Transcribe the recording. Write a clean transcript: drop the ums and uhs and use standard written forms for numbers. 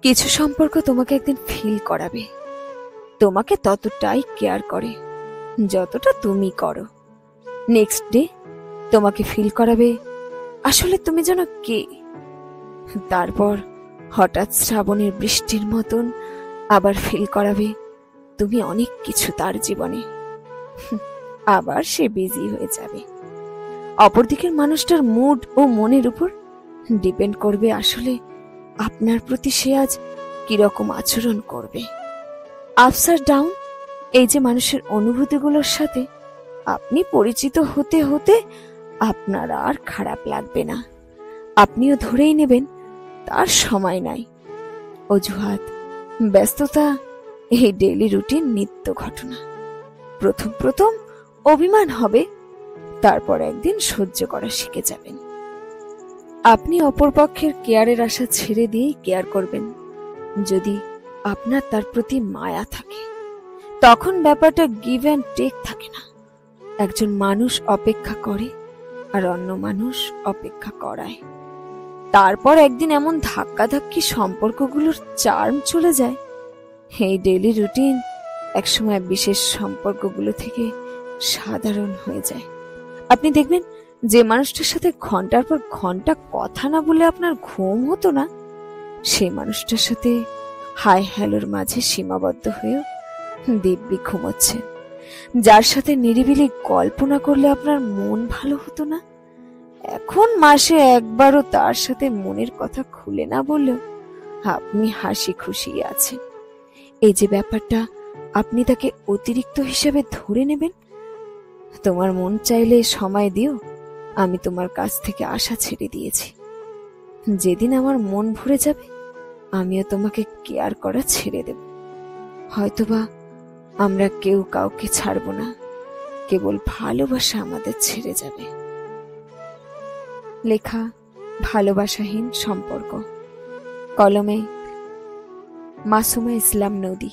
কিছু সম্পর্ক তোমাকে একদিন ফিল করাবে তোমাকে ততটাই কেয়ার করে যতটা তুমি করো। নেক্সট ডে তোমাকে ফিল করাবে আসলে তুমি যেন কে। তারপর হঠাৎ শ্রাবণের বৃষ্টির মতন আবার ফিল করাবে তুমি অনেক কিছু তার জীবনে। আবার সে বিজি হয়ে যাবে। অপরদিকের মানুষটার মুড ও মনের উপর ডিপেন্ড করবে আসলে আপনার প্রতি সে আজ কিরকম আচরণ করবে। আপস আর ডাউন, এই যে মানুষের অনুভূতিগুলোর সাথে আপনি পরিচিত হতে হতে আপনার আর খারাপ লাগবে না। আপনিও ধরেই নেবেন তার সময় নাই। অজুহাত, ব্যস্ততা, এই ডেইলি রুটিন নিত্য ঘটনা। প্রথম প্রথম অভিমান হবে, তারপর একদিন সহ্য করা শিখে যাবেন। আপনি অপরপক্ষের কেয়ারের আশা ছেড়ে দিয়েই কেয়ার করবেন যদি আপনার তার প্রতি মায়া থাকে। তখন ব্যাপারটা গিভ অ্যান্ড টেক থাকে না। একজন মানুষ অপেক্ষা করে আর অন্য মানুষ অপেক্ষা করায়। তারপর একদিন এমন ধাক্কাধাক্কি সম্পর্কগুলোর চার্ম চলে যায়। এই ডেইলি রুটিন একসময় বিশেষ সম্পর্কগুলো থেকে সাধারণ হয়ে যায়। আপনি দেখবেন যে মানুষটার সাথে ঘন্টার পর ঘন্টা কথা না বলে আপনার ঘুম হতো না, সেই মানুষটার সাথে হাই হ্যালোর মাঝে সীমাবদ্ধ হয়েও দিব্যি ঘুমোচ্ছে। যার সাথে নিরিবিলি গল্প না করলে আপনার মন ভালো হতো না, এখন মাসে একবারও তার সাথে মনের কথা খুলে না বললেও আপনি হাসি খুশি আছেন। এই যে ব্যাপারটা আপনি তাকে অতিরিক্ত হিসেবে ধরে নেবেন। তোমার মন চাইলে সময় দিও, আমি তোমার কাছ থেকে আশা ছেড়ে দিয়েছি। যেদিন আমার মন ভরে যাবে আমিও তোমাকে কেয়ার করা ছেড়ে দেব। হয়তোবা আমরা কেউ কাউকে ছাড়ব না, কেবল ভালোবাসা আমাদের ছেড়ে যাবে। লেখা ভালোবাসাহীন সম্পর্ক, কলমে মাসুমা ইসলাম নদী।